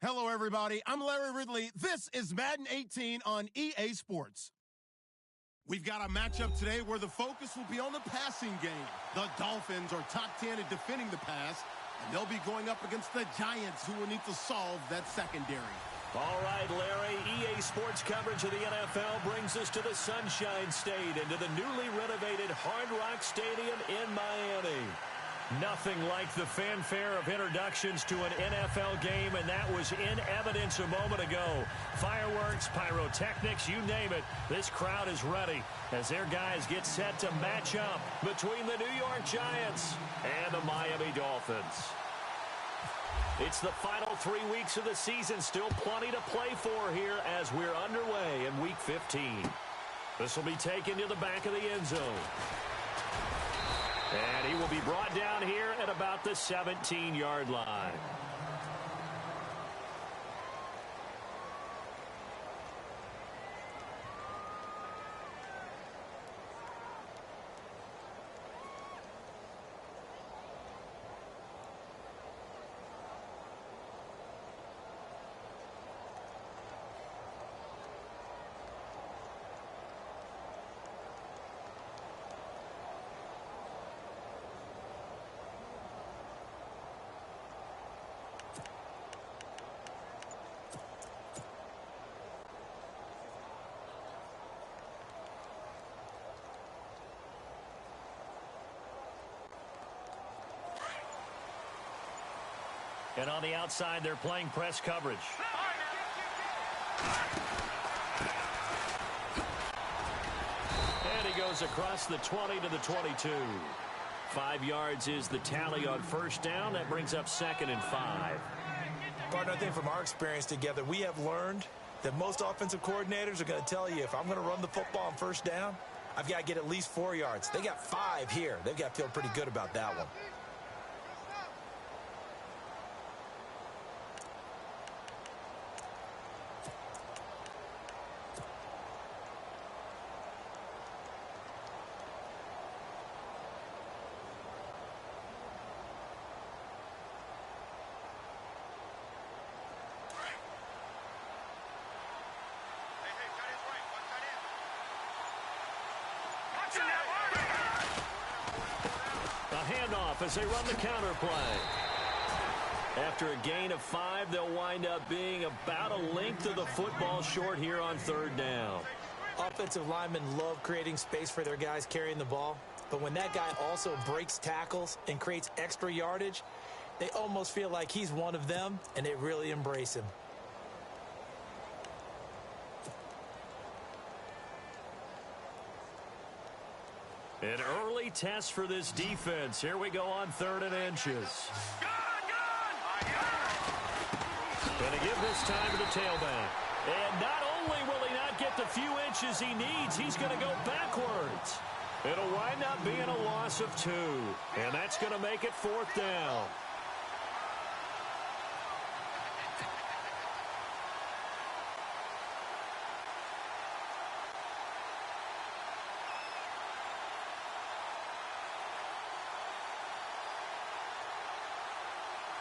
Hello, everybody. I'm Larry Ridley. This is Madden 18 on EA Sports. We've got a matchup today where the focus will be on the passing game. The Dolphins are top 10 at defending the pass, and they'll be going up against the Giants, who will need to solve that secondary. All right, Larry, EA Sports coverage of the NFL brings us to the Sunshine State and to the newly renovated Hard Rock Stadium in Miami. Nothing like the fanfare of introductions to an NFL game, and that was in evidence a moment ago. Fireworks, pyrotechnics, you name it. This crowd is ready as their guys get set to match up between the New York Giants and the Miami Dolphins. It's the final 3 weeks of the season. Still plenty to play for here as we're underway in Week 15. This will be taken to the back of the end zone. And he will be brought down here at about the 17-yard line. And on the outside, they're playing press coverage. And he goes across the 20 to the 22. 5 yards is the tally on first down. That brings up 2nd and 5. Partner, I think from our experience together, we have learned that most offensive coordinators are going to tell you, if I'm going to run the football on first down, I've got to get at least 4 yards. They got 5 here. They've got to feel pretty good about that one. Handoff as they run the counter play. After a gain of 5, they'll wind up being about a length of the football short here on 3rd down. Offensive linemen love creating space for their guys carrying the ball, but when that guy also breaks tackles and creates extra yardage, they almost feel like he's one of them, and they really embrace him. An early test for this defense. Here we go on 3rd and inches. Going to give this time to the tailback. And not only will he not get the few inches he needs, he's going to go backwards. It'll wind up being a loss of 2. And that's going to make it 4th down.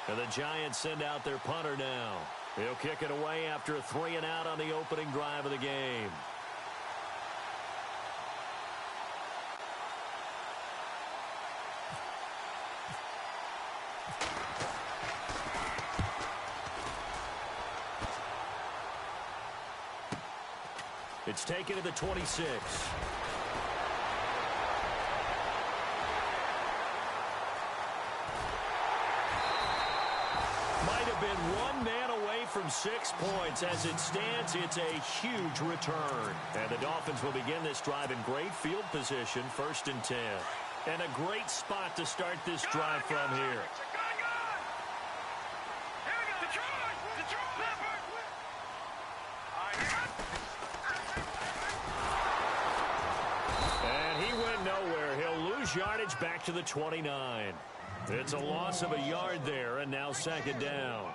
And the Giants send out their punter now. He'll kick it away after a 3-and-out on the opening drive of the game. It's taken to the 26. Been one man away from 6 points. As it stands, it's a huge return. And the Dolphins will begin this drive in great field position, 1st and 10. And a great spot to start this drive from here. And he went nowhere. He'll lose yardage back to the 29. It's a loss of a yard there, and now 2nd down.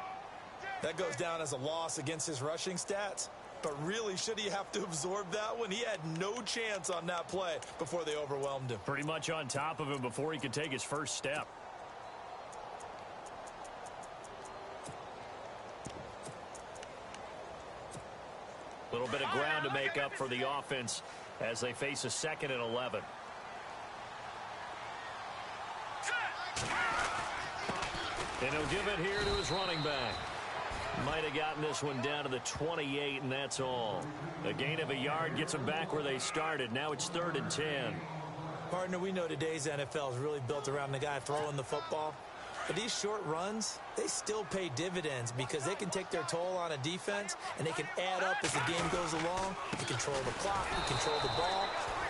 That goes down as a loss against his rushing stats. But really, should he have to absorb that one? He had no chance on that play before they overwhelmed him. Pretty much on top of him before he could take his first step. A little bit of ground to make up for the offense as they face a 2nd and 11. And he'll give it here to his running back. Might have gotten this one down to the 28, and that's all. A gain of a yard gets them back where they started. Now it's 3rd and 10. Partner, we know today's NFL is really built around the guy throwing the football. But these short runs, they still pay dividends because they can take their toll on a defense, and they can add up as the game goes along. You control the clock, you control the ball,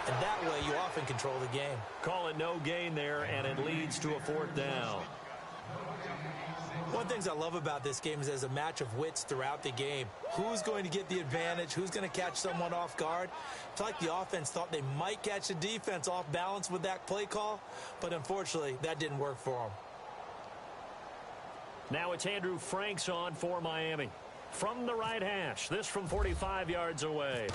and that way you often control the game. Call it no gain there, and it leads to a 4th down. One of the things I love about this game is there's a match of wits throughout the game. Who's going to get the advantage? Who's going to catch someone off guard? I feel like the offense thought they might catch the defense off balance with that play call, but unfortunately, that didn't work for them. Now it's Andrew Franks on for Miami. From the right hash, this from 45 yards away.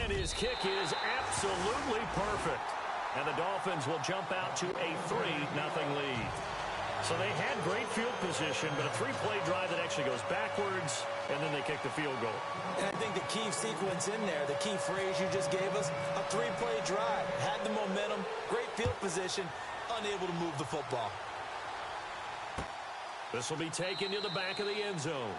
And his kick is absolutely perfect. And the Dolphins will jump out to a 3-0 lead. So they had great field position, but a 3-play drive that actually goes backwards, and then they kick the field goal. And I think the key sequence in there, the key phrase you just gave us, a 3-play drive. Had the momentum, great field position, unable to move the football. This will be taken to the back of the end zone.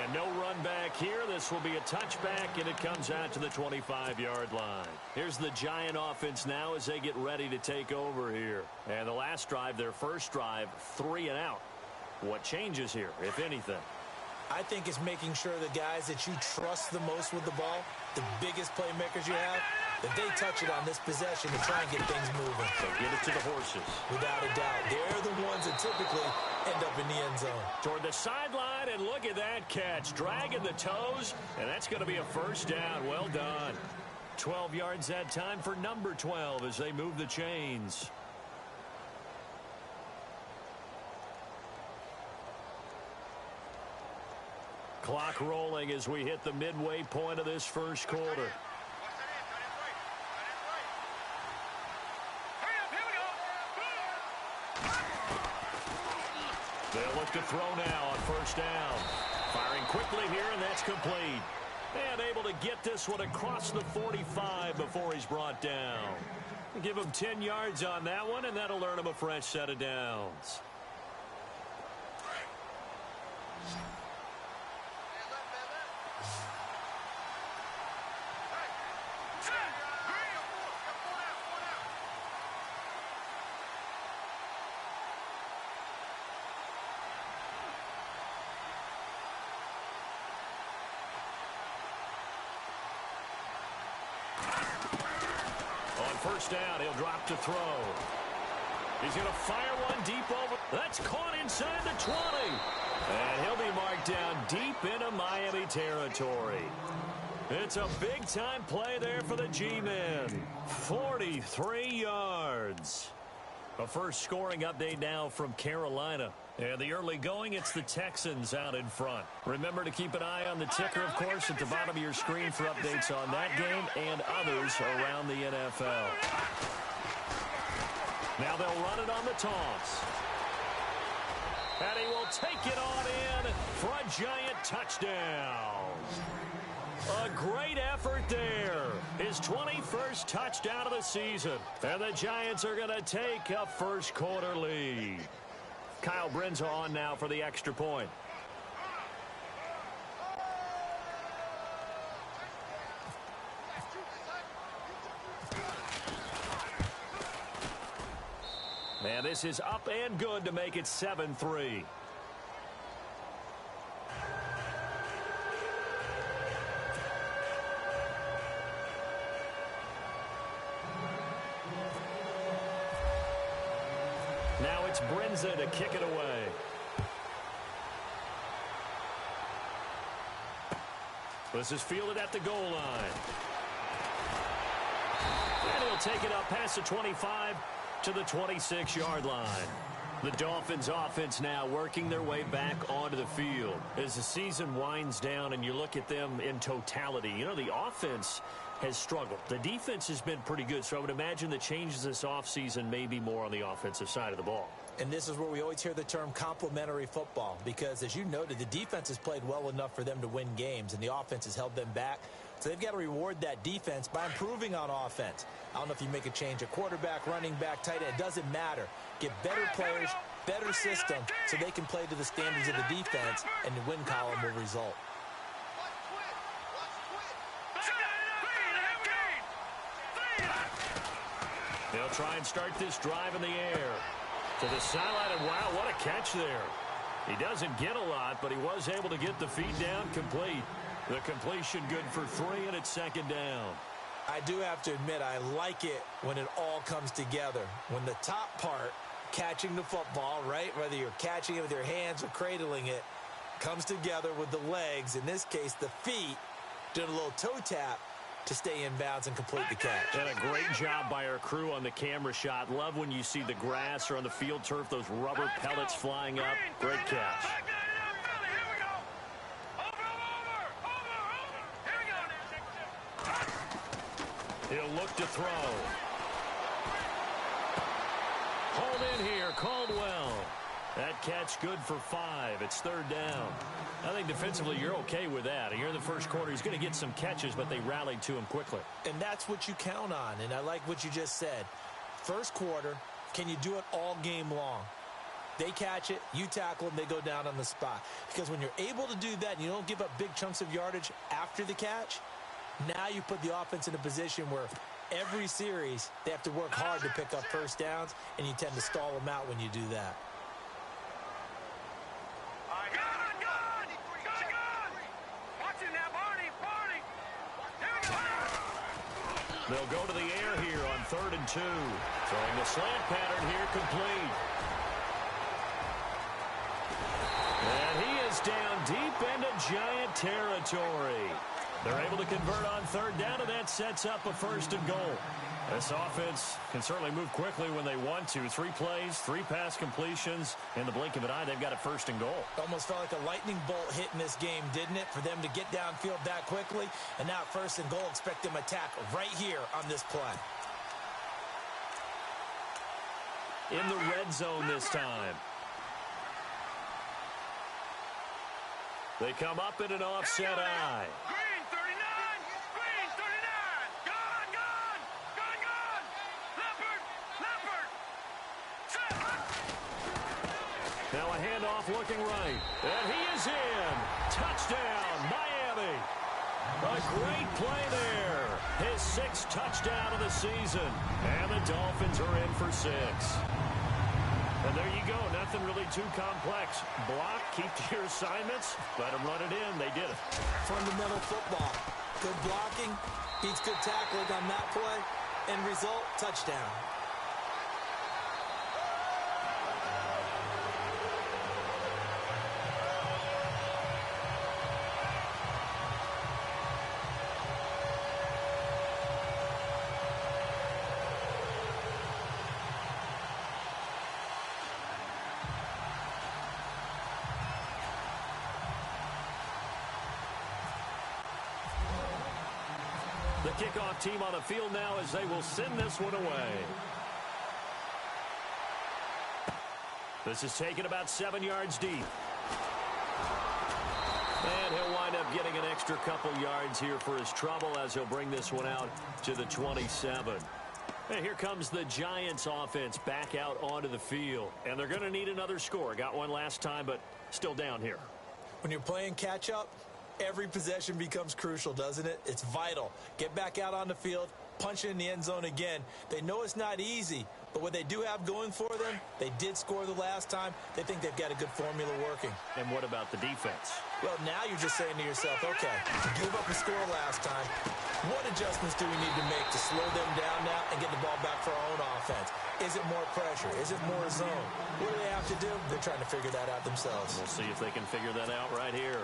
And no run back here. This will be a touchback, and it comes out to the 25-yard line. Here's the Giant offense now as they get ready to take over here. And the last drive, their first drive, 3 and out. What changes here, if anything? I think it's making sure the guys that you trust the most with the ball, the biggest playmakers you have, that they touch it on this possession to try and get things moving. So get it to the horses. Without a doubt. They're the ones that typically end up in the end zone. Toward the sideline, and look at that catch. Dragging the toes, and that's going to be a 1st down. Well done. 12 yards that time for number 12 as they move the chains. Clock rolling as we hit the midway point of this first quarter. They'll look to throw now on 1st down. Firing quickly here, and that's complete. And able to get this one across the 45 before he's brought down. Give him 10 yards on that one, and that'll earn him a fresh set of downs. On 1st down, he'll drop to throw. He's going to fire one deep over. That's caught inside the 20. And he'll be marked down deep into Miami territory. It's a big-time play there for the G-men. 43 yards. A first scoring update now from Carolina. And the early going, it's the Texans out in front. Remember to keep an eye on the ticker, of course, at the bottom of your screen for updates on that game and others around the NFL. Now they'll run it on the toss. And he will take it on in for a Giant touchdown. A great effort there. His 21st touchdown of the season. And the Giants are going to take a first quarter lead. Kyle Brinza on now for the extra point. And this is up and good to make it 7-3. Now it's Brinza to kick it away. This is fielded at the goal line. And he'll take it up past the 25 to the 26-yard line. The Dolphins offense now working their way back onto the field. As the season winds down and you look at them in totality, you know, the offense has struggled. The defense has been pretty good, so I would imagine the changes this offseason may be more on the offensive side of the ball. And this is where we always hear the term complementary football, because as you noted, the defense has played well enough for them to win games, and the offense has held them back. So they've got to reward that defense by improving on offense. I don't know if you make a change at quarterback, running back, tight end. It doesn't matter. Get better players, better system, so they can play to the standards of the defense, and the win column will result. They'll try and start this drive in the air. To the sideline, and wow, what a catch there. He doesn't get a lot, but he was able to get the feet down complete. The completion good for 3, and it's second down. I do have to admit, I like it when it all comes together. When the top part, catching the football, right, whether you're catching it with your hands or cradling it, comes together with the legs, in this case the feet, doing a little toe tap to stay in bounds and complete the catch. And a great job by our crew on the camera shot. Love when you see the grass or on the field turf, those rubber pellets flying up. Great catch. He'll look to throw. Hold in here, Caldwell. That catch good for 5. It's third down. I think defensively you're okay with that. Here in the first quarter, he's going to get some catches, but they rallied to him quickly. And that's what you count on, and I like what you just said. First quarter, can you do it all game long? They catch it, you tackle them, they go down on the spot. Because when you're able to do that and you don't give up big chunks of yardage after the catch, now you put the offense in a position where every series they have to work hard to pick up first downs, and you tend to stall them out when you do that. They'll go to the air here on 3rd and 2. Throwing the slant pattern here complete. And he is down deep into Giant territory. They're able to convert on 3rd down, and that sets up a 1st and goal. This offense can certainly move quickly when they want to. 3 plays, 3 pass completions. In the blink of an eye, they've got a 1st and goal. Almost felt like a lightning bolt hit in this game, didn't it? For them to get downfield that quickly. And now 1st and goal, expect them to attack right here on this play. In the red zone this time. They come up in an offset eye. Now a handoff looking right. And he is in. Touchdown, Miami. A great play there. His 6th touchdown of the season. And the Dolphins are in for 6. And there you go. Nothing really too complex. Block, keep to your assignments, let them run it in. They did it. Fundamental football. Good blocking beats good tackling on that play. End result, touchdown. The kickoff team on the field now as they will send this one away. This is taken about 7 yards deep. And he'll wind up getting an extra couple yards here for his trouble as he'll bring this one out to the 27. And here comes the Giants offense back out onto the field. And they're going to need another score. Got one last time, but still down here. When you're playing catch-up, every possession becomes crucial, doesn't it? It's vital. Get back out on the field, punch it in the end zone again. They know it's not easy, but what they do have going for them, they did score the last time. They think they've got a good formula working. And what about the defense? Well, now you're just saying to yourself, okay, give up a score last time. What adjustments do we need to make to slow them down now and get the ball back for our own offense? Is it more pressure? Is it more zone? What do they have to do? They're trying to figure that out themselves. We'll see if they can figure that out right here.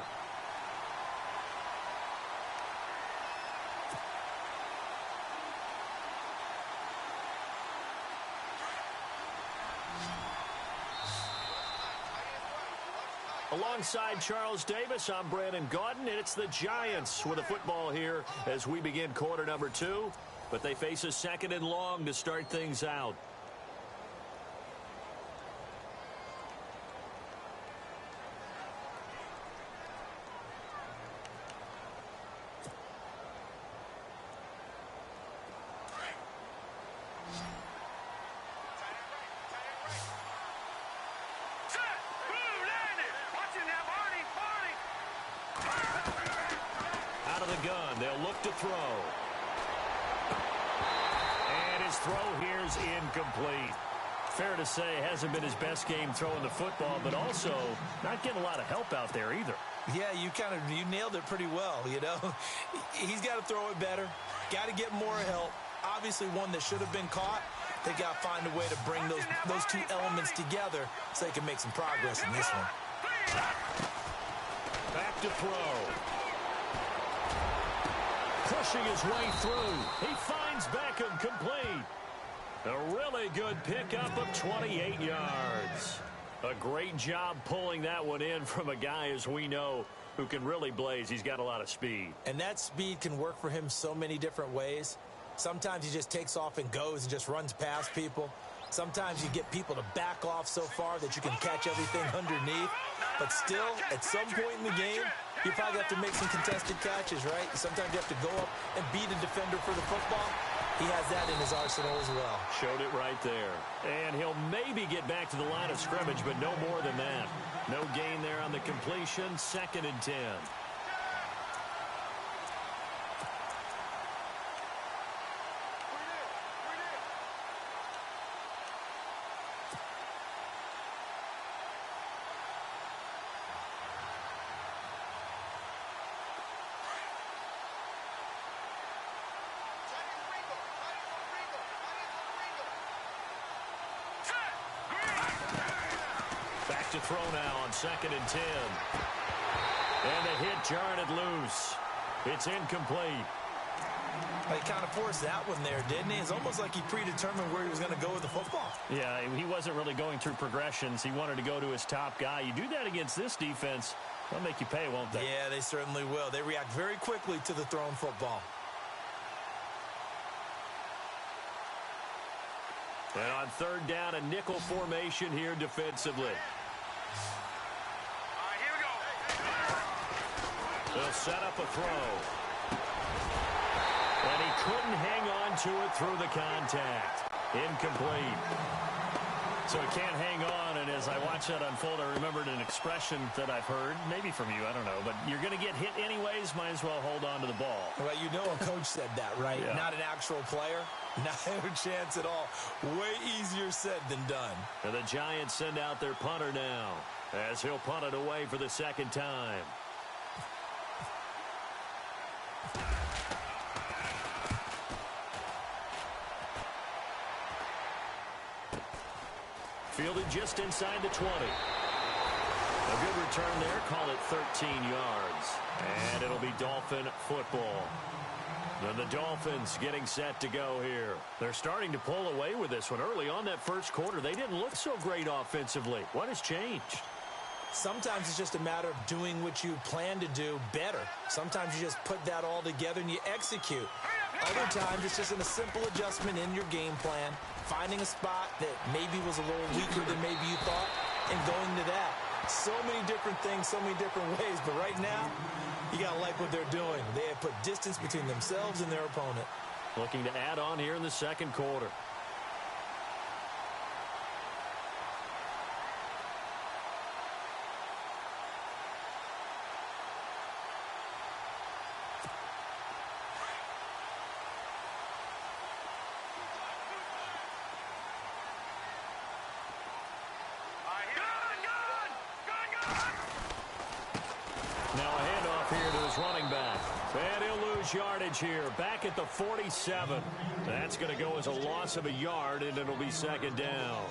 Alongside Charles Davis, I'm Brandon Gaudin, and it's the Giants with the football here as we begin quarter number 2. But they face a 2nd and long to start things out. throw. And his throw here is incomplete. Fair to say, hasn't been his best game throwing the football, but also not getting a lot of help out there either. Yeah, you nailed it pretty well, you know. He's got to throw it better. Got to get more help. Obviously one that should have been caught. They got to find a way to bring those two elements together so they can make some progress in this one. Back to throw. Pushing his way through. He finds Beckham complete. A really good pickup of 28 yards. A great job pulling that one in from a guy, as we know, who can really blaze. He's got a lot of speed. And that speed can work for him so many different ways. Sometimes he just takes off and goes and just runs past people. Sometimes you get people to back off so far that you can catch everything underneath. But still, at some point in the game, you probably have to make some contested catches, right? Sometimes you have to go up and beat a defender for the football. He has that in his arsenal as well. Showed it right there. And he'll maybe get back to the line of scrimmage, but no more than that. No gain there on the completion. 2nd and 10. Back to throw now on 2nd and 10. And the hit jarred it loose. It's incomplete. He kind of forced that one there, didn't he? It's almost like he predetermined where he was going to go with the football. Yeah, he wasn't really going through progressions. He wanted to go to his top guy. You do that against this defense, they'll make you pay, won't they? Yeah, they certainly will. They react very quickly to the thrown football. And on 3rd down, a nickel formation here defensively. Here we go. They'll set up a throw. And he couldn't hang on to it through the contact. Incomplete. So he can't hang on, and as I watch that unfold, I remembered an expression that I've heard, maybe from you, I don't know, but you're going to get hit anyways, might as well hold on to the ball. Well, you know a coach said that, right? Yeah. Not an actual player. Not a chance at all. Way easier said than done. And the Giants send out their punter now, as he'll punt it away for the 2nd time. Fielded just inside the 20. A good return there. Call it 13 yards. And it'll be Dolphin football. And the Dolphins getting set to go here. They're starting to pull away with this one. Early on that first quarter, they didn't look so great offensively. What has changed? Sometimes it's just a matter of doing what you plan to do better. Sometimes you just put that all together and you execute. Other times it's just a simple adjustment in your game plan, finding a spot that maybe was a little weaker than maybe you thought, and going to that. So many different things, so many different ways, but right now, you got to like what they're doing. They have put distance between themselves and their opponent. Looking to add on here in the 2nd quarter. Now a handoff here to his running back. And he'll lose yardage here. Back at the 47. That's going to go as a loss of a yard, and it'll be 2nd down.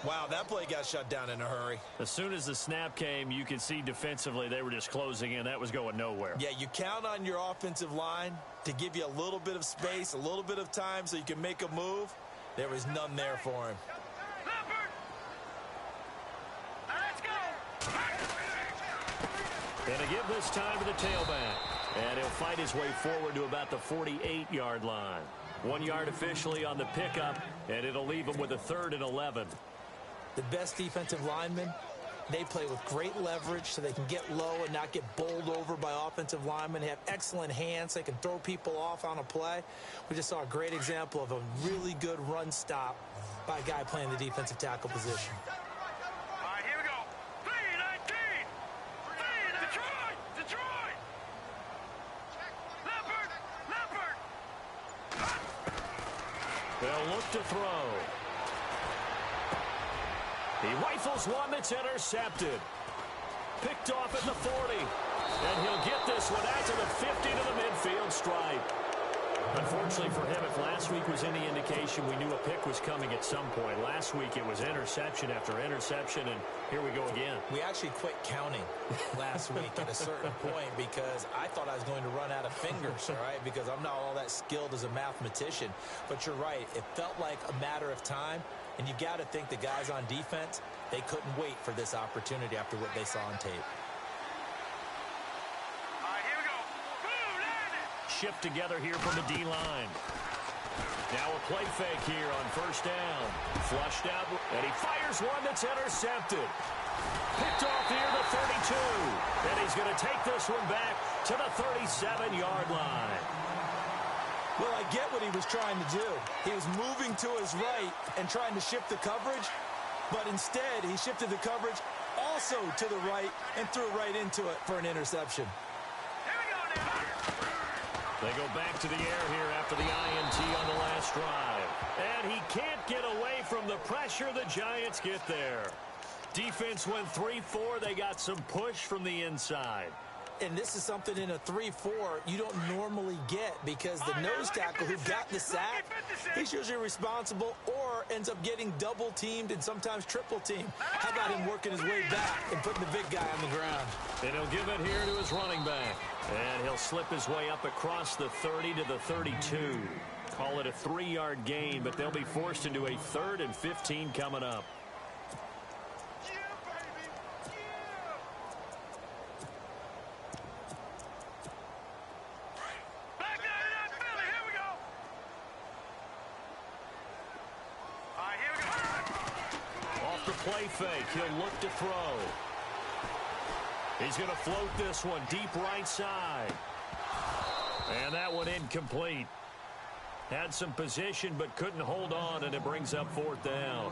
Wow, that play got shut down in a hurry. As soon as the snap came, you could see defensively they were just closing in. That was going nowhere. Yeah, you count on your offensive line to give you a little bit of space, a little bit of time so you can make a move. There was none there for him. And a give this time to the tailback. And he'll fight his way forward to about the 48-yard line. 1 yard officially on the pickup, and it'll leave him with a 3rd and 11. The best defensive linemen, they play with great leverage so they can get low and not get bowled over by offensive linemen. They have excellent hands. They can throw people off on a play. We just saw a great example of a really good run stop by a guy playing the defensive tackle position. They'll look to throw. He rifles one that's intercepted. Picked off at the 40. And he'll get this one out to the 50 to the midfield stripe. Unfortunately for him, if last week was any indication, we knew a pick was coming at some point. Last week it was interception after interception, and here we go again. We actually quit counting last week at a certain point because I thought I was going to run out of fingers, all right, because I'm not all that skilled as a mathematician. But you're right. It felt like a matter of time, and you got to think the guys on defense, they couldn't wait for this opportunity after what they saw on tape. Shift together here from the D-line. Now a play fake here on first down. Flushed out, and he fires one that's intercepted. Picked off near the 32. And he's going to take this one back to the 37-yard line. Well, I get what he was trying to do. He was moving to his right and trying to shift the coverage, but instead he shifted the coverage also to the right and threw right into it for an interception. They go back to the air here after the INT on the last drive. And he can't get away from the pressure. The Giants get there. Defense went 3-4. They got some push from the inside. And this is something in a 3-4 you don't normally get because the nose tackle who got the sack, he's usually responsible or ends up getting double teamed and sometimes triple teamed. How about him working his way back and putting the big guy on the ground? And he'll give it here to his running back. And he'll slip his way up across the 30 to the 32. Call it a 3-yard gain, but they'll be forced into a 3rd and 15 coming up. Play fake. He'll look to throw. He's going to float this one deep right side. And that one incomplete. Had some position but couldn't hold on, and it brings up 4th down.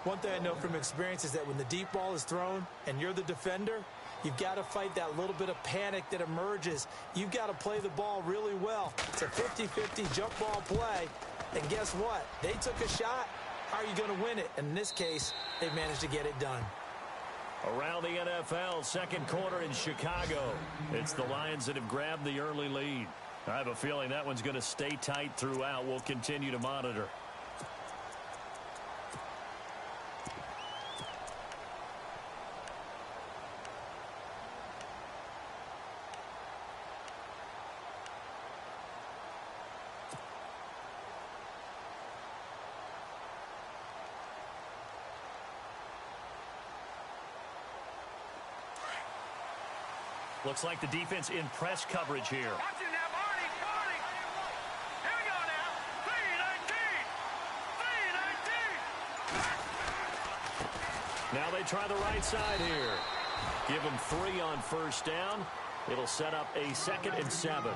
One thing I know from experience is that when the deep ball is thrown and you're the defender, you've got to fight that little bit of panic that emerges. You've got to play the ball really well. It's a 50-50 jump ball play. And guess what? They took a shot. How are you going to win it? And in this case, they've managed to get it done. Around the NFL, second quarter in Chicago. It's the Lions that have grabbed the early lead. I have a feeling that one's going to stay tight throughout. We'll continue to monitor. Looks like the defense in press coverage here. Watching now, Barney. Here we go now. 3-19. Now they try the right side here. Give them 3 on first down. It'll set up a 2nd and 7.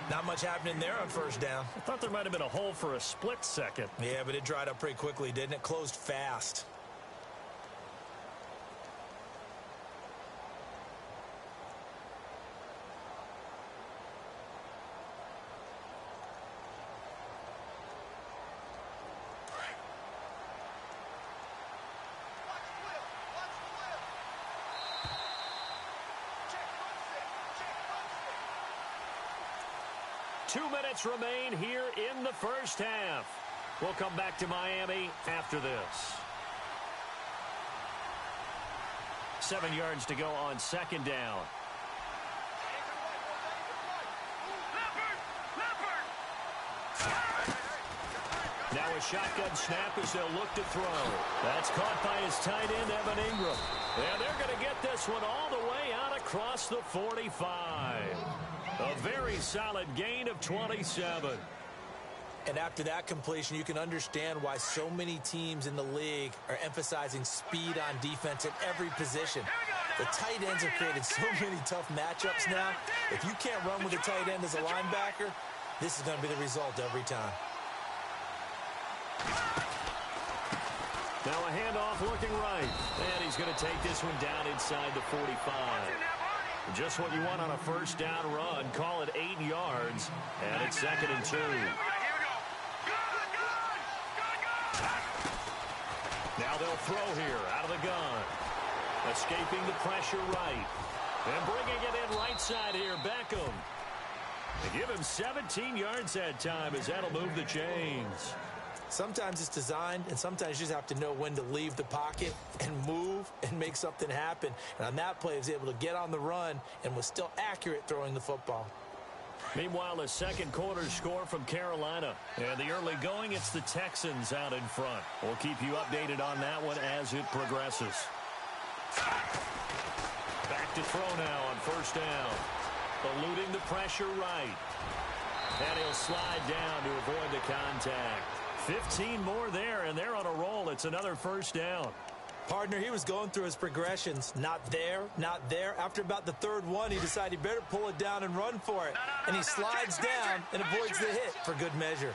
Not much happening there on first down. I thought there might have been a hole for a split second. Yeah, but it dried up pretty quickly, didn't it? Closed fast. Two minutes remain here in the first half. We'll come back to Miami after this. 7 yards to go on second down. Now a shotgun snap as they'll look to throw. That's caught by his tight end, Evan Ingram. And they're going to get this one all the way out across the 45. A very solid gain of 27. And after that completion, you can understand why so many teams in the league are emphasizing speed on defense at every position. The tight ends have created so many tough matchups now. If you can't run with a tight end as a linebacker, this is going to be the result every time. Now a handoff looking right. And he's going to take this one down inside the 45. Just what you want on a first down run. Call it 8 yards. And it's 2nd and 2. Now they'll throw here out of the gun. Escaping the pressure right. And bringing it in right side here, Beckham. They give him 17 yards that time as that'll move the chains. Sometimes it's designed, and sometimes you just have to know when to leave the pocket and move and make something happen. And on that play, he was able to get on the run and was still accurate throwing the football. Meanwhile, a second quarter score from Carolina. And the early going, it's the Texans out in front. We'll keep you updated on that one as it progresses. Back to throw now on first down. Eluding the pressure right. And he'll slide down to avoid the contact. 15 more there, and they're on a roll. It's another first down. Partner, he was going through his progressions. Not there, not there. After about the third one, he decided he better pull it down and run for it. And he slides down and avoids the hit for good measure.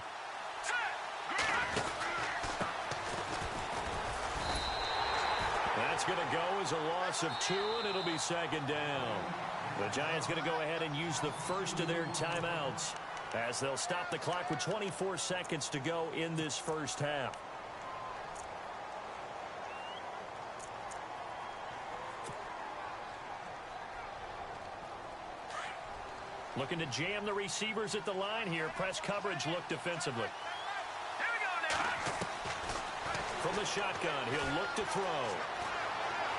That's going to go as a loss of 2, and it'll be second down. The Giants going to go ahead and use the first of their timeouts as they'll stop the clock with 24 seconds to go in this first half. Looking to jam the receivers at the line here. Press coverage look defensively. Here we go now. From the shotgun, he'll look to throw.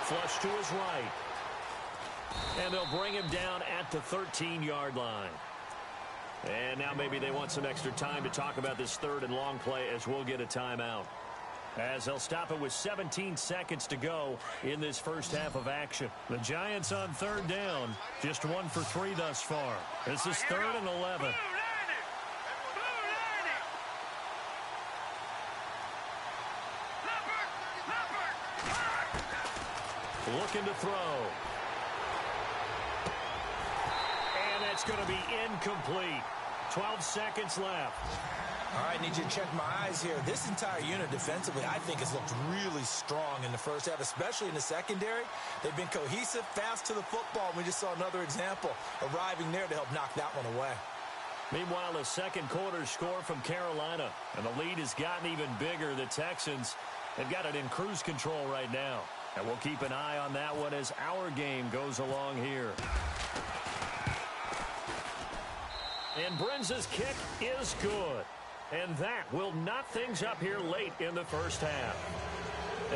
Flush to his right. And they'll bring him down at the 13-yard line. And now maybe they want some extra time to talk about this third and long play as we'll get a timeout. As they'll stop it with 17 seconds to go in this first half of action. The Giants on third down, just 1 for 3 thus far. This is third and 11. Looking to throw. And that's going to be incomplete. 12 seconds left. All right, need you to check my eyes here. This entire unit defensively, I think, has looked really strong in the first half, especially in the secondary. They've been cohesive, fast to the football. We just saw another example arriving there to help knock that one away. Meanwhile, a second quarter score from Carolina, and the lead has gotten even bigger. The Texans, they've got it in cruise control right now. And we'll keep an eye on that one as our game goes along here. And Brenza's kick is good. And that will knock things up here late in the first half.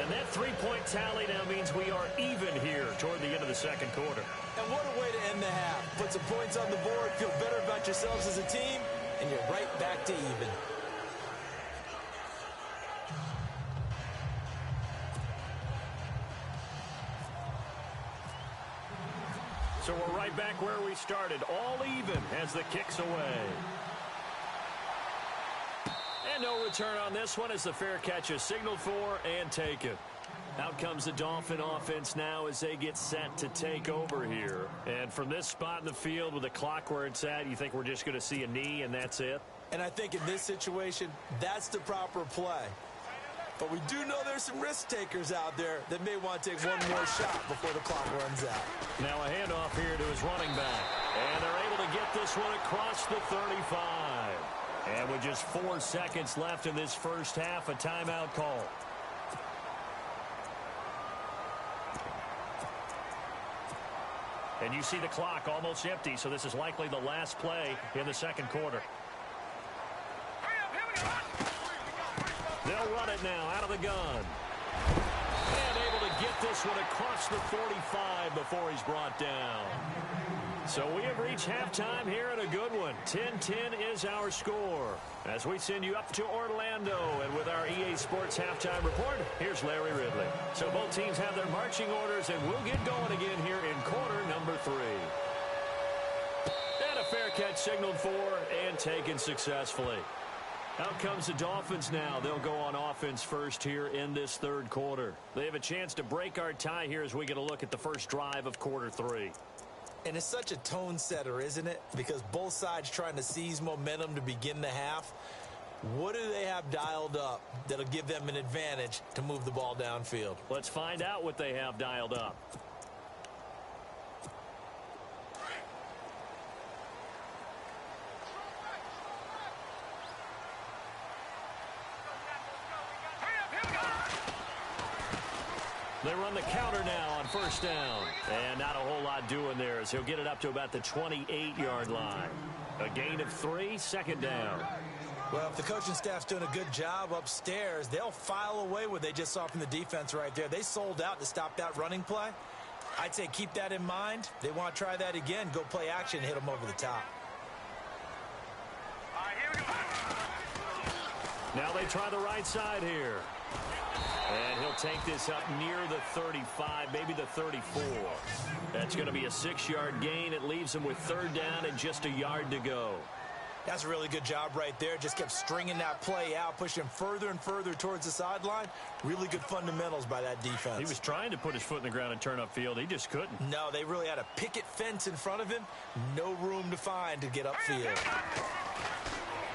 And that three-point tally now means we are even here toward the end of the second quarter. And what a way to end the half. Put some points on the board, feel better about yourselves as a team, and you're right back to even. So we're right back where we started, all even as the kick's away. And no return on this one as the fair catch is signaled for and taken. Out comes the Dolphin offense now as they get set to take over here. And from this spot in the field with the clock where it's at, you think we're just going to see a knee and that's it? And I think in this situation, that's the proper play. But we do know there's some risk takers out there that may want to take one more shot before the clock runs out. Now a handoff here to his running back. And they're able to get this one across the 35. And with just 4 seconds left in this first half, a timeout call. And you see the clock almost empty, so this is likely the last play in the second quarter. They'll run it now out of the gun. And able to get this one across the 45 before he's brought down. So we have reached halftime here in a good one. 10-10 is our score. As we send you up to Orlando, and with our EA Sports halftime report, here's Larry Ridley. So both teams have their marching orders, and we'll get going again here in quarter number 3. And a fair catch signaled for and taken successfully. Out comes the Dolphins now. They'll go on offense first here in this third quarter. They have a chance to break our tie here as we get a look at the first drive of quarter 3. And it's such a tone setter, isn't it? Because both sides trying to seize momentum to begin the half. What do they have dialed up that'll give them an advantage to move the ball downfield? Let's find out what they have dialed up. They run the counter now on first down. And not a whole lot doing there as he'll get it up to about the 28-yard line. A gain of 3, second down. Well, if the coaching staff's doing a good job upstairs, they'll file away what they just saw from the defense right there. They sold out to stop that running play. I'd say keep that in mind. They want to try that again. Go play action, hit them over the top. All right, here we go. Now they try the right side here. And he'll take this up near the 35, maybe the 34. That's going to be a 6-yard gain. It leaves him with third down and just a yard to go. That's a really good job right there. Just kept stringing that play out, pushing him further and further towards the sideline. Really good fundamentals by that defense. He was trying to put his foot in the ground and turn upfield. He just couldn't. No, they really had a picket fence in front of him. No room to find to get upfield.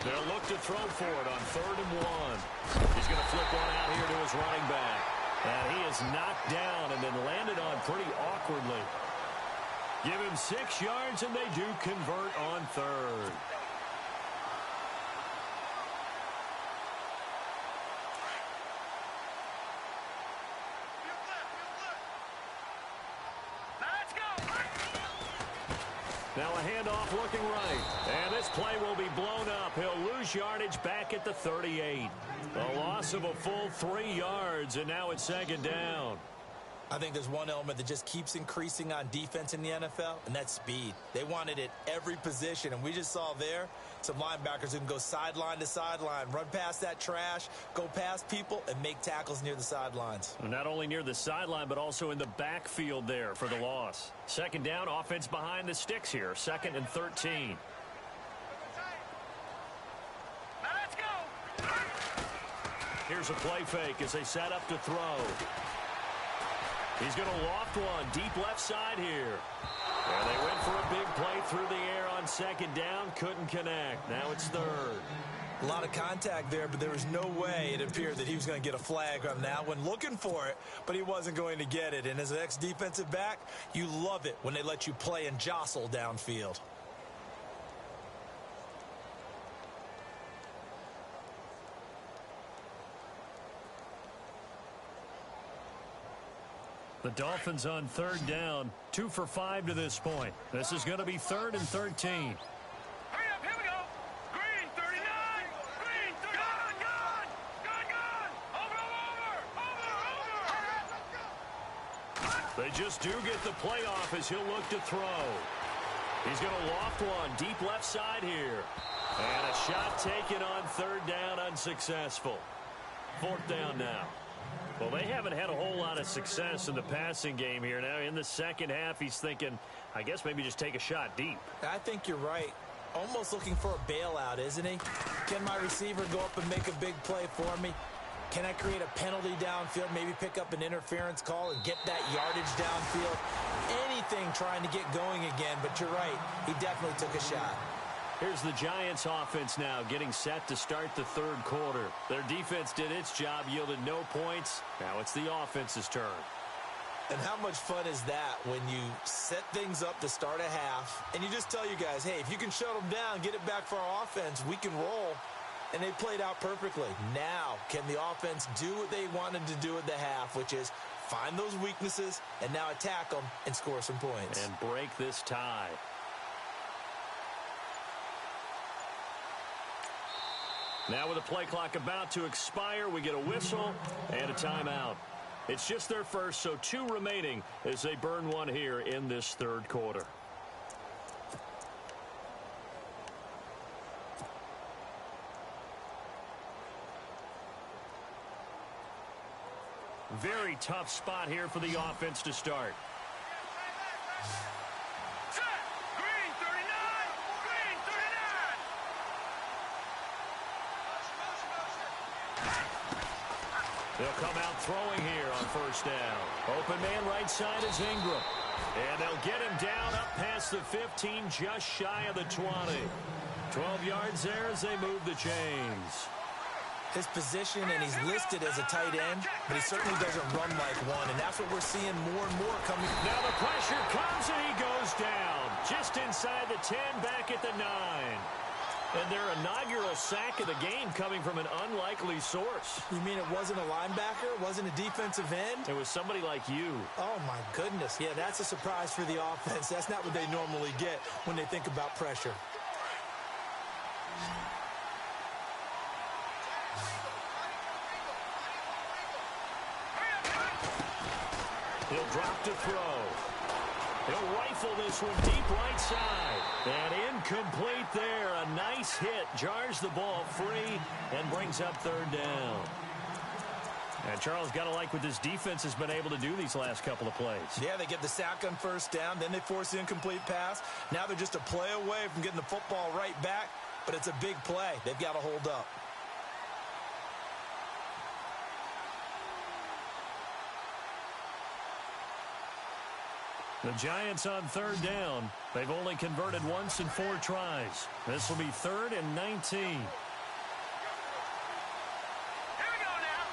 They'll look to throw for it on 3rd and 1. He's going to flip one out here to his running back. And he is knocked down and then landed on pretty awkwardly. Give him 6 yards, and they do convert on 3rd. Now a handoff looking right. And this play will be blown up. He'll lose yardage back at the 38. A loss of a full 3 yards, and now it's second down. I think there's one element that just keeps increasing on defense in the NFL, and that's speed. They want it at every position, and we just saw there some linebackers who can go sideline to sideline, run past that trash, go past people, and make tackles near the sidelines. Not only near the sideline, but also in the backfield there for the loss. Second down, offense behind the sticks here. 2nd and 13. Now let's go. Here's a play fake as they set up to throw. He's going to loft one deep left side here. And they went for a big play through the air on second down. Couldn't connect. Now it's 3rd. A lot of contact there, but there was no way it appeared that he was going to get a flag on that one. Looking for it, but he wasn't going to get it. And as an ex-defensive back, you love it when they let you play and jostle downfield. The Dolphins on 3rd down. 2 for 5 to this point. This is going to be 3rd and 13. Hurry up, here we go. Green, 39. Green, 39. Gone. Over. They just do get the playoff as he'll look to throw. He's going to loft one deep left side here. And a shot taken on 3rd down, unsuccessful. 4th down now. Well, they haven't had a whole lot of success in the passing game here. Now, in the second half, he's thinking, I guess maybe just take a shot deep. I think you're right. Almost looking for a bailout, isn't he? Can my receiver go up and make a big play for me? Can I create a penalty downfield, maybe pick up an interference call and get that yardage downfield? Anything trying to get going again, but you're right. He definitely took a shot. Here's the Giants offense now getting set to start the 3rd quarter. Their defense did its job, yielded no points. Now it's the offense's turn. And how much fun is that when you set things up to start a half and you just tell you guys, hey, if you can shut them down, get it back for our offense, we can roll. And they played out perfectly. Now, can the offense do what they wanted to do at the half, which is find those weaknesses and now attack them and score some points. And break this tie. Now with the play clock about to expire, we get a whistle and a timeout. It's just their first, so 2 remaining as they burn one here in this 3rd quarter. Very tough spot here for the offense to start. Set. Green, 39. Green, 39. They'll come out throwing here on first down. Open man right side is Ingram. And they'll get him down up past the 15, just shy of the 20. 12 yards there as they move the chains. His position, and he's listed as a tight end, but he certainly doesn't run like one, and that's what we're seeing more and more coming. Now the pressure comes, and he goes down. Just inside the 10, back at the 9. And their inaugural sack of the game coming from an unlikely source. You mean it wasn't a linebacker? It wasn't a defensive end? It was somebody like you. Oh, my goodness. Yeah, that's a surprise for the offense. That's not what they normally get when they think about pressure. He'll drop to throw. He'll rifle this one deep right side. And incomplete there. A nice hit. Jars the ball free and brings up third down. And Charles, got to like what this defense has been able to do these last couple of plays. Yeah, they get the sack on first down. Then they force the incomplete pass. Now they're just a play away from getting the football right back. But it's a big play. They've got to hold up. The Giants on third down. They've only converted once in 4 tries. This will be 3rd and 19. Here we go now.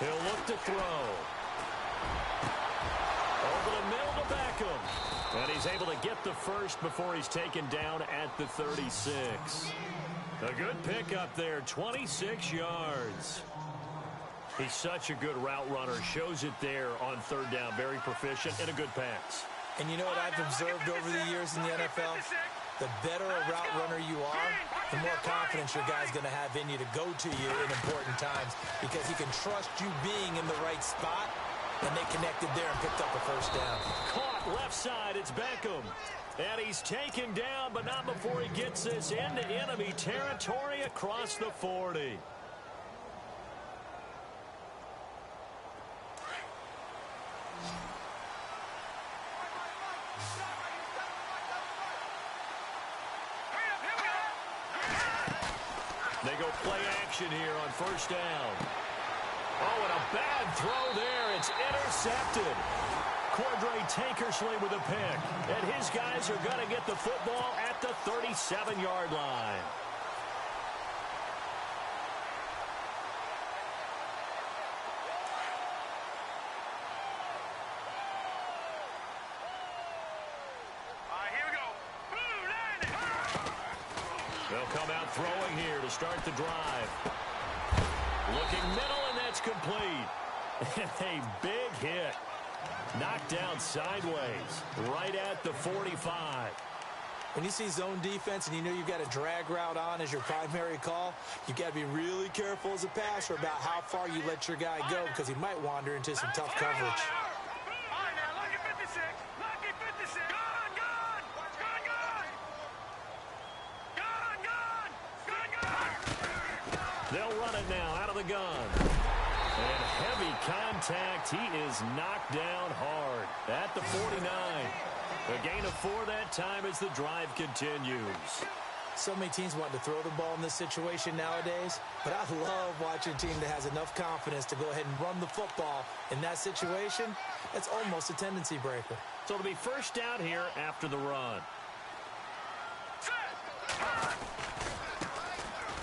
He'll look to throw. Over the middle to Beckham. And he's able to get the first before he's taken down at the 36. A good pick up there, 26 yards. He's such a good route runner. Shows it there on third down. Very proficient and a good pass. And you know what I've observed over the years in the NFL? The better a route runner you are, the more confidence your guy's going to have in you to go to you in important times because he can trust you being in the right spot, and they connected there and picked up a first down. Caught left side. It's Beckham. And he's taken down, but not before he gets this into enemy territory across the 40. They go play action here on first down. Oh, and a bad throw there. It's intercepted. Cordray Tankersley with a pick. And his guys are going to get the football at the 37-yard line. Here we go. They'll come out throwing here to start the drive. Looking middle, and that's complete. And a big hit. Knocked down sideways, right at the 45. When you see zone defense and you know you've got a drag route on as your primary call, you've got to be really careful as a passer about how far you let your guy go because he might wander into some tough coverage. All right, now, lucky 56. Lucky 56. Gone, gone. Gone, gone. Gone, gone. Gone, gone. They'll run it now out of the gun. And heavy contact. He is knocked down hard at the 49. A gain of 4 that time as the drive continues. So many teams want to throw the ball in this situation nowadays, but I love watching a team that has enough confidence to go ahead and run the football in that situation. It's almost a tendency breaker. So it'll be first down here after the run.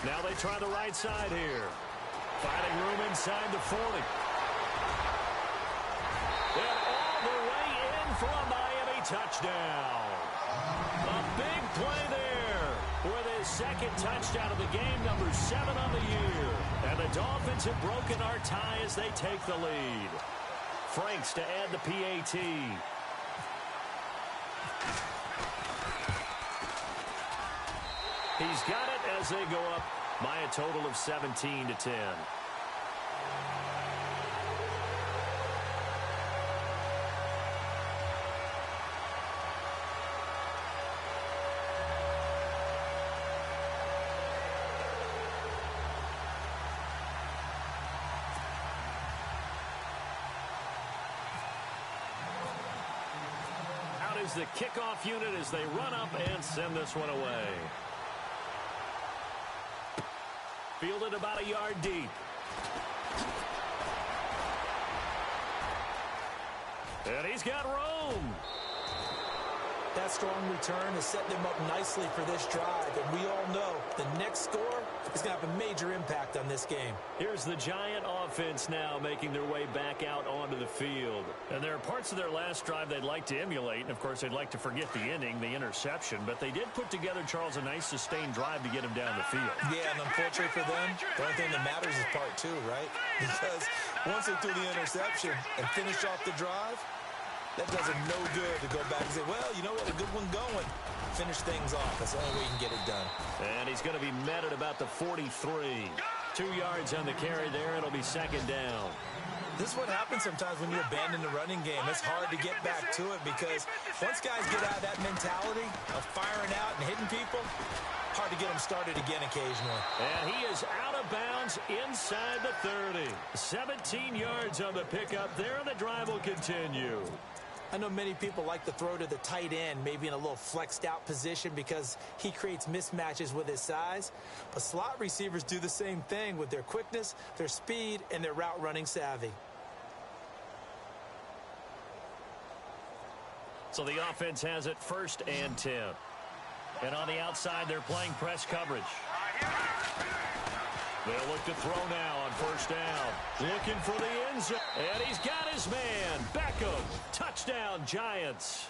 Now they try the right side here. Finding room inside the 40. And all the way in for a Miami touchdown. A big play there with his second touchdown of the game, number 7 on the year. And the Dolphins have broken our tie as they take the lead. Franks to add the PAT. He's got it as they go up by a total of 17-10. Out is the kickoff unit as they run up and send this one away. Fielded about a yard deep. And he's got room. That strong return has set them up nicely for this drive, and we all know the next score is going to have a major impact on this game. Here's the Giant offense now making their way back out onto the field. And there are parts of their last drive they'd like to emulate, and of course they'd like to forget the inning, the interception, but they did put together, Charles, a nice sustained drive to get him down the field. Yeah, and unfortunately for them, the only thing that matters is part two, right? Because once they threw the interception and finished off the drive, that does them no good to go back and say, well, you know what, a good one going. Finish things off. That's the only way you can get it done. And he's going to be met at about the 43. 2 yards on the carry there. It'll be second down. This is what happens sometimes when you abandon the running game. It's hard to get back to it because once guys get out of that mentality of firing out and hitting people, hard to get them started again occasionally. And he is out of bounds inside the 30. 17 yards on the pickup there, and the drive will continue. I know many people like to throw to the tight end, maybe in a little flexed out position because he creates mismatches with his size. But slot receivers do the same thing with their quickness, their speed, and their route running savvy. So the offense has it 1st and 10. And on the outside, they're playing press coverage. They'll look to throw now on 1st down. Looking for the end zone. And he's got his man. Beckham. Touchdown, Giants.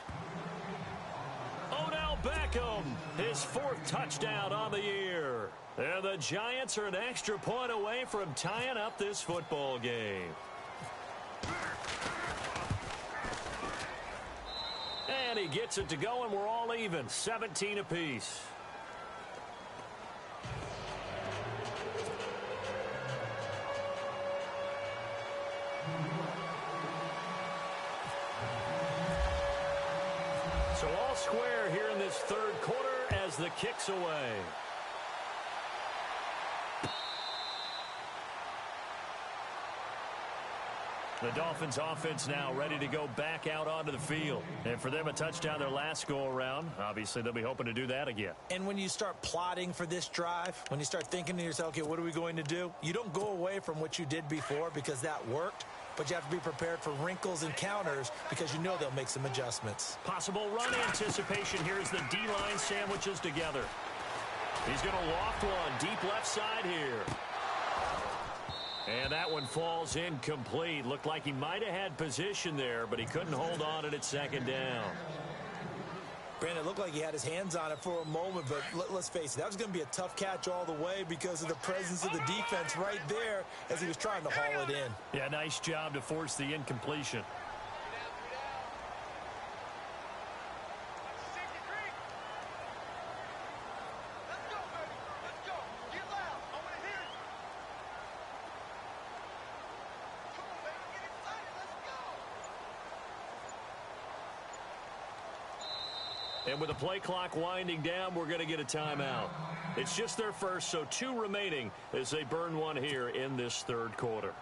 Odell Beckham. His 4th touchdown on the year. And the Giants are an extra point away from tying up this football game. And he gets it to go, and we're all even. 17 apiece. So all square here in this 3rd quarter as the kick's away. The Dolphins offense now ready to go back out onto the field. And for them, a touchdown their last go-around. Obviously, they'll be hoping to do that again. And when you start plotting for this drive, when you start thinking to yourself, okay, what are we going to do? You don't go away from what you did before because that worked. But you have to be prepared for wrinkles and counters because you know they'll make some adjustments. Possible run anticipation here as the D-line sandwiches together. He's going to loft one deep left side here. And that one falls incomplete. Looked like he might have had position there, but he couldn't hold on it at 2nd down. Brandon, it looked like he had his hands on it for a moment, but let's face it, that was going to be a tough catch all the way because of the presence of the defense right there as he was trying to haul it in. Yeah, nice job to force the incompletion. And with the play clock winding down, we're going to get a timeout. It's just their first, so 2 remaining as they burn one here in this 3rd quarter.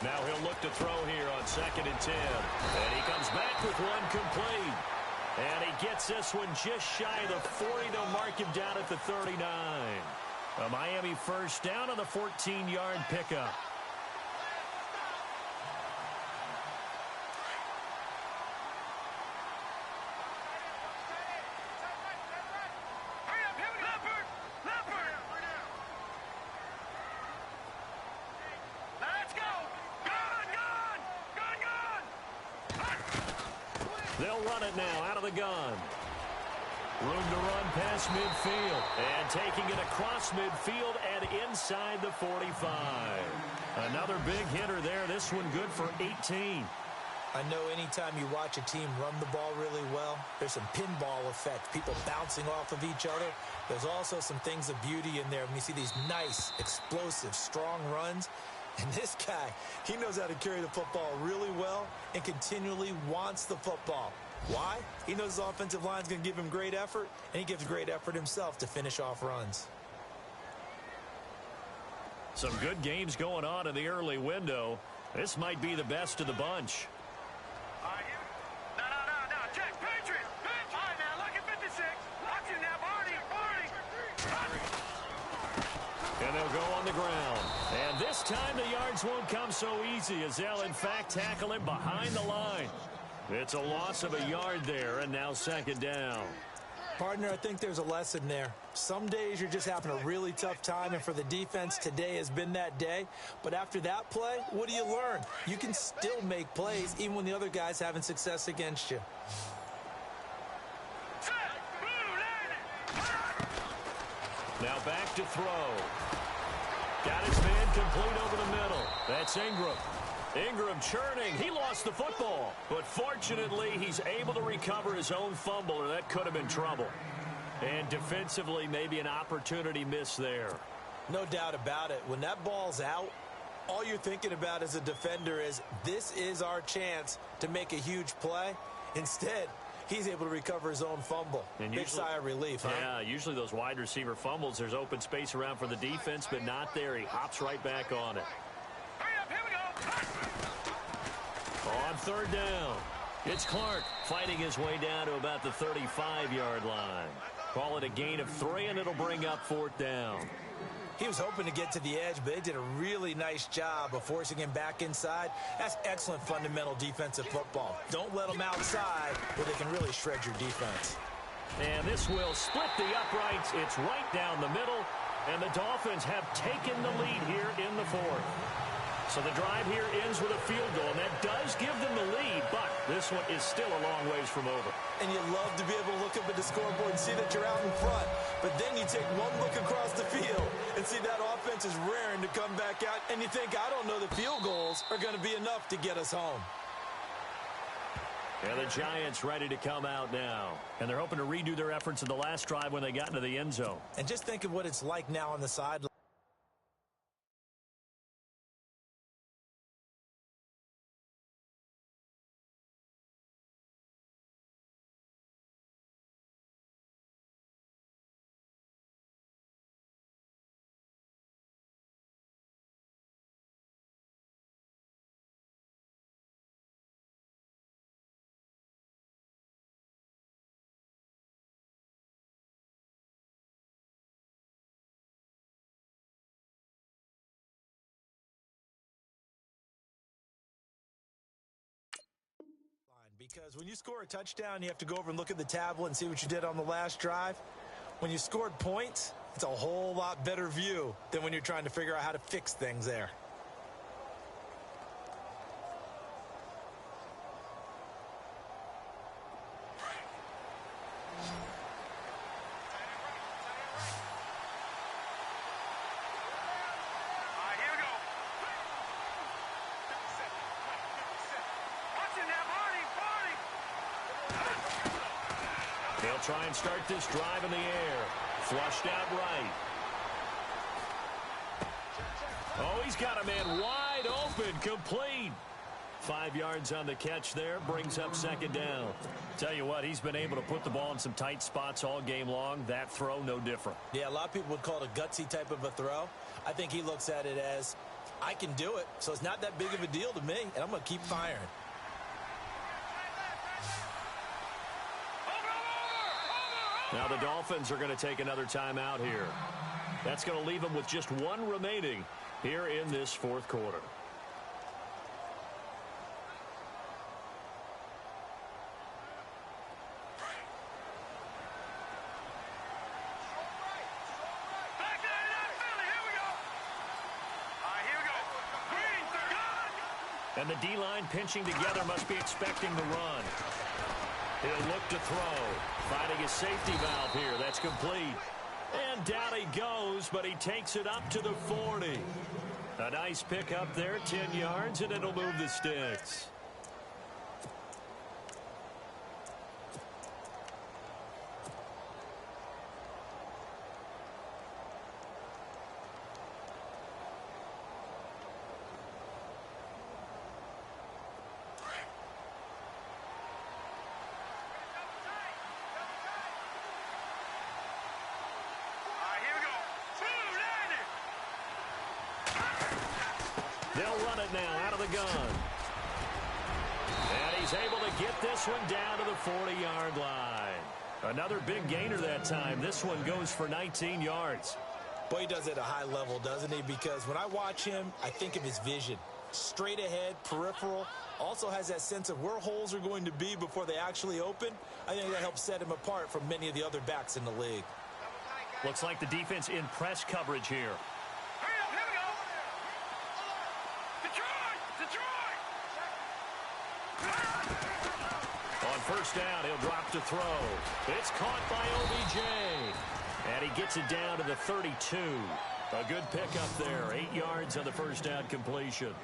Now he'll look to throw here on 2nd and 10. And he comes back with one complete. And he gets this one just shy of the 40. They'll mark him down at the 39. A Miami 1st down on the 14-yard pickup. They'll run it now out of the gun. Room to run past midfield. And taking it across midfield and inside the 45. Another big hitter there. This one good for 18. I know anytime you watch a team run the ball really well, there's some pinball effect, people bouncing off of each other. There's also some things of beauty in there when you see these nice, explosive, strong runs. And this guy, he knows how to carry the football really well and continually wants the football. Why? He knows his offensive line is going to give him great effort, and he gives great effort himself to finish off runs. Some good games going on in the early window. This might be the best of the bunch. No, check, Patriots, pitch. And they'll go on the ground. And this time the yards won't come so easy as they'll, in fact, tackle him behind the line. It's a loss of a yard there, and now second down. Partner, I think there's a lesson there. Some days you're just having a really tough time, and for the defense, today has been that day. But after that play, what do you learn? You can still make plays even when the other guy's having success against you. Now back to throw. Got his man complete over the middle. That's Ingram. Ingram churning. He lost the football. But fortunately, he's able to recover his own fumble, or that could have been trouble. And defensively, maybe an opportunity miss there. No doubt about it. When that ball's out, all you're thinking about as a defender is, this is our chance to make a huge play. Instead, he's able to recover his own fumble. And big sigh of relief, huh? Yeah, usually those wide receiver fumbles, there's open space around for the defense, but not there. He hops right back on it. On third down, it's Clark fighting his way down to about the 35-yard line. Call it a gain of 3, and it'll bring up fourth down. He was hoping to get to the edge, but they did a really nice job of forcing him back inside. That's excellent fundamental defensive football. Don't let them outside where they can really shred your defense. And this will split the uprights. It's right down the middle, and the Dolphins have taken the lead here in the fourth. So the drive here ends with a field goal, and that does give them the lead, but this one is still a long ways from over. And you love to be able to look up at the scoreboard and see that you're out in front, but then you take one look across the field and see that offense is raring to come back out, and you think, I don't know, the field goals are going to be enough to get us home. And the Giants ready to come out now. And they're hoping to redo their efforts in the last drive when they got into the end zone. And just think of what it's like now on the sideline. Because when you score a touchdown, you have to go over and look at the tablet and see what you did on the last drive. When you scored points, it's a whole lot better view than when you're trying to figure out how to fix things there. They'll try and start this drive in the air. Flushed out right. Oh, he's got a man wide open, complete. 5 yards on the catch there, brings up second down. Tell you what, he's been able to put the ball in some tight spots all game long. That throw, no different. Yeah, a lot of people would call it a gutsy type of a throw. I think he looks at it as, I can do it, so it's not that big of a deal to me, and I'm going to keep firing. Now the Dolphins are going to take another timeout here. That's going to leave them with just 1 remaining here in this fourth quarter. And the D-line pinching together must be expecting the run. He'll look to throw. Finding his safety valve here. That's complete. And down he goes, but he takes it up to the 40. A nice pickup there, 10 yards, and it'll move the sticks. They'll run it now out of the gun. And he's able to get this one down to the 40-yard line. Another big gainer that time. This one goes for 19 yards. Well, he does it at a high level, doesn't he? Because when I watch him, I think of his vision. Straight ahead, peripheral, also has that sense of where holes are going to be before they actually open. I think that helps set him apart from many of the other backs in the league. Looks like the defense in press coverage here. Hurry up, here we go. Detroit! On first down, he'll drop to throw. It's caught by OBJ. And he gets it down to the 32. A good pickup there. 8 yards on the first down completion.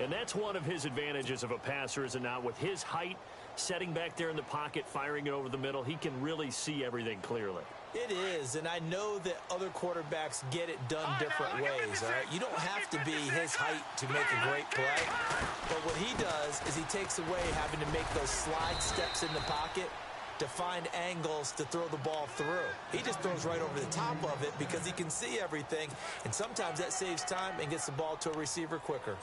And that's one of his advantages of a passer, is it not? With his height, setting back there in the pocket, firing it over the middle, he can really see everything clearly. It is, and I know that other quarterbacks get it done different ways, all right? You don't have to be his height to make a great play. But what he does is he takes away having to make those slide steps in the pocket to find angles to throw the ball through. He just throws right over the top of it because he can see everything, and sometimes that saves time and gets the ball to a receiver quicker.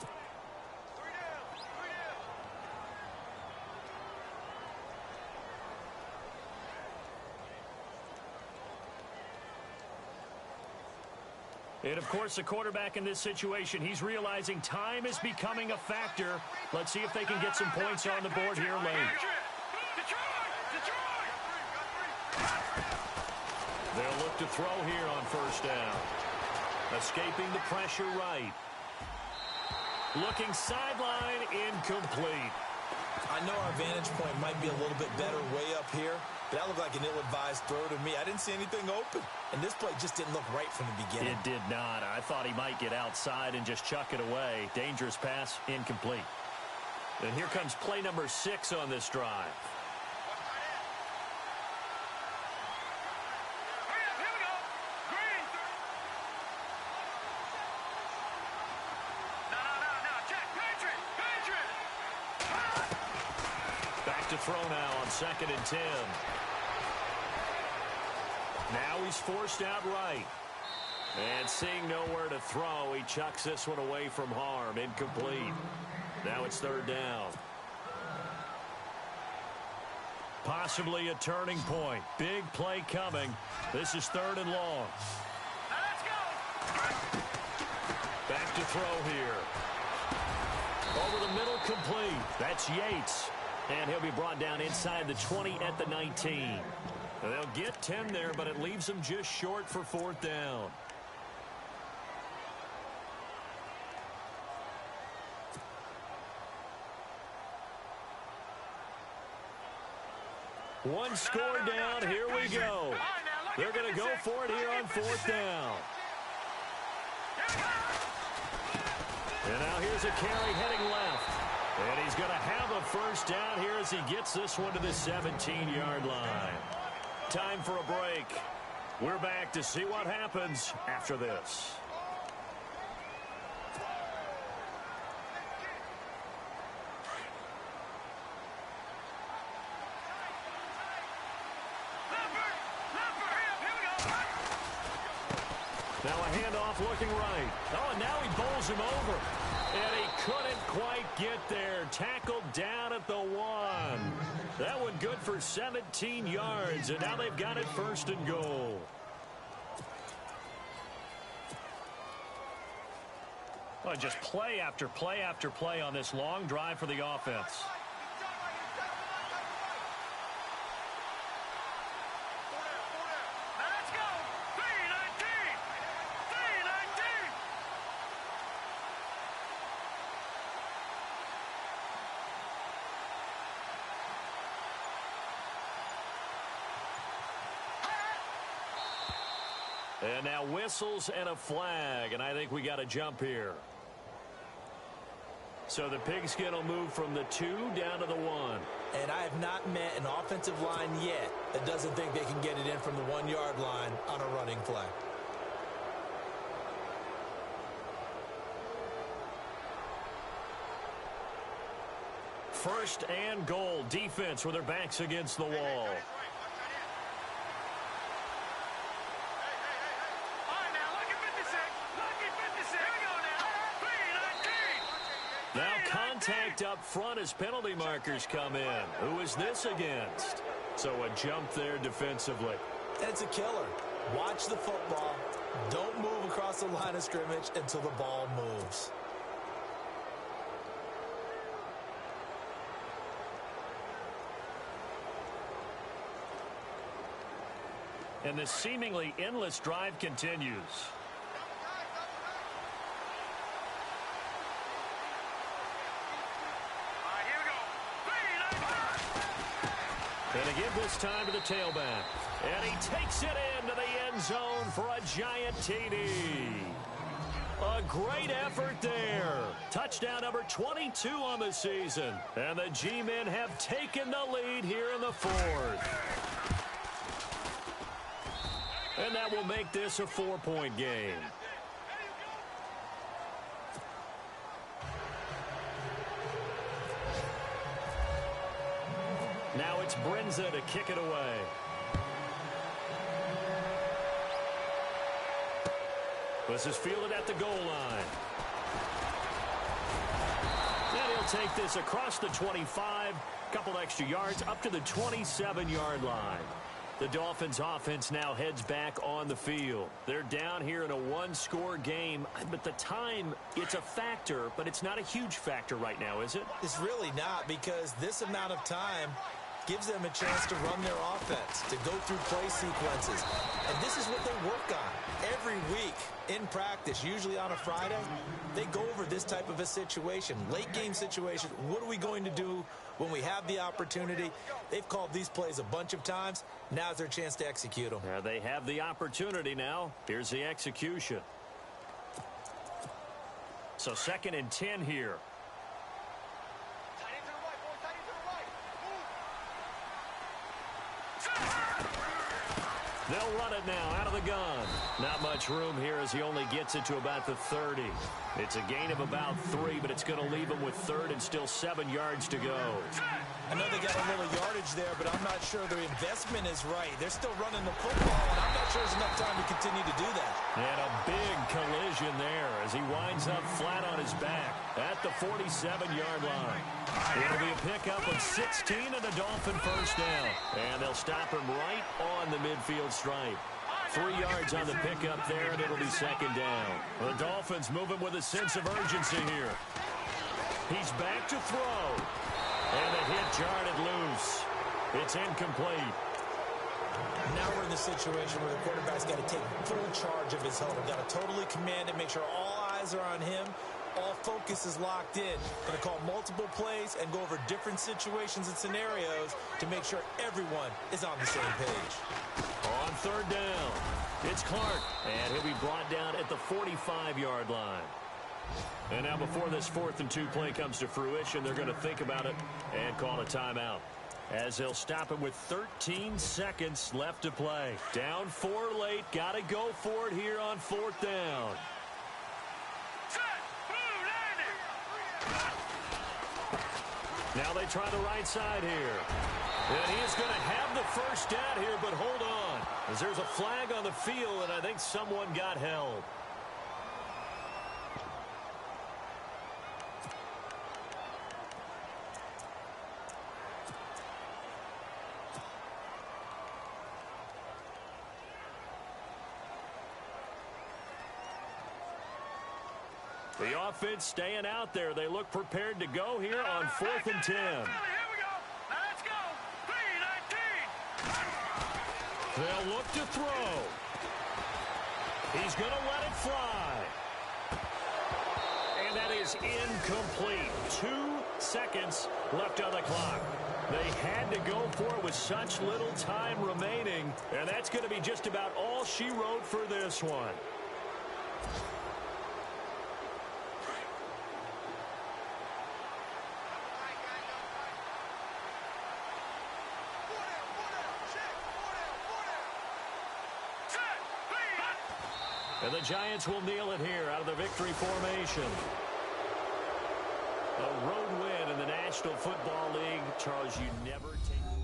And, of course, the quarterback in this situation, he's realizing time is becoming a factor. Let's see if they can get some points on the board here late. They'll look to throw here on first down. Escaping the pressure right. Looking sideline, incomplete. I know our vantage point might be a little bit better way up here, but that looked like an ill-advised throw to me. I didn't see anything open, and this play just didn't look right from the beginning. It did not. I thought he might get outside and just chuck it away. Dangerous pass, incomplete. And here comes play number 6 on this drive. To throw now on 2nd and 10. Now he's forced out right. And seeing nowhere to throw, he chucks this one away from harm. Incomplete. Now it's 3rd down. Possibly a turning point. Big play coming. This is 3rd and long. Let's go. Back to throw here. Over the middle, complete. That's Yates. And he'll be brought down inside the 20 at the 19. They'll get 10 there, but it leaves them just short for 4th down. One score down. Here we go. They're going to go for it here on 4th down. And now here's a carry heading left. And he's going to have a first down here as he gets this one to the 17-yard line. Time for a break. We're back to see what happens after this. Now a handoff looking right. Oh, and now he bowls him over. And he couldn't quite get there. Tackled down at the 1. That one good for 17 yards. And now they've got it 1st and goal. Well, just play after play after play on this long drive for the offense. And now whistles and a flag, and I think we got a jump here. So the Pigskin will move from the 2 down to the 1. And I have not met an offensive line yet that doesn't think they can get it in from the 1-yard line on a running play. First and goal. Defense with their backs against the wall. Now contact up front as penalty markers come in. Who is this against? So a jump there defensively. It's a killer. Watch the football. Don't move across the line of scrimmage until the ball moves. And the seemingly endless drive continues. And again this time to the tailback. And he takes it into the end zone for a giant TD. A great effort there. Touchdown number 22 on the season. And the G-men have taken the lead here in the fourth. And that will make this a 4-point game. Now it's Brinza to kick it away. This is fielded at the goal line. And he'll take this across the 25, couple extra yards up to the 27-yard line. The Dolphins offense now heads back on the field. They're down here in a one-score game, but the time, it's a factor, but it's not a huge factor right now, is it? It's really not, because this amount of time gives them a chance to run their offense, to go through play sequences. And this is what they work on every week in practice, usually on a Friday. They go over this type of a situation, late game situation. What are we going to do when we have the opportunity? They've called these plays a bunch of times. Now's their chance to execute them. They have the opportunity now. Here's the execution. So 2nd and 10 here. They'll run it now out of the gun. Not much room here as he only gets it to about the 30. It's a gain of about 3, but it's going to leave him with 3rd and still 7 yards to go. I know they got a little yardage there, but I'm not sure their investment is right. They're still running the football, and I'm not sure there's enough time to continue to do that. And a big collision there as he winds up flat on his back at the 47-yard line. It'll be a pickup of 16 and a Dolphin first down. And they'll stop him right on the midfield stripe. 3 yards on the pickup there, and it'll be 2nd down. The Dolphins moving with a sense of urgency here. He's back to throw. And the hit jarred it loose. It's incomplete. Now we're in the situation where the quarterback's got to take full charge of his huddle. Got to totally command it, make sure all eyes are on him. All focus is locked in. Going to call multiple plays and go over different situations and scenarios to make sure everyone is on the same page. On 3rd down, it's Clark. And he'll be brought down at the 45-yard line. And now before this 4th and 2 play comes to fruition, they're going to think about it and call a timeout. As they'll stop him with 13 seconds left to play. Down 4 late. Got to go for it here on 4th down. Now they try the right side here. And he is going to have the first down here, but hold on. As there's a flag on the field, and I think someone got held. The offense staying out there. They look prepared to go here on 4th and 10. Here we go. Let's go. 3-19. They'll look to throw. He's going to let it fly. And that is incomplete. 2 seconds left on the clock. They had to go for it with such little time remaining. And that's going to be just about all she wrote for this one. And the Giants will kneel it here out of the victory formation. A road win in the National Football League. Charles, you never take...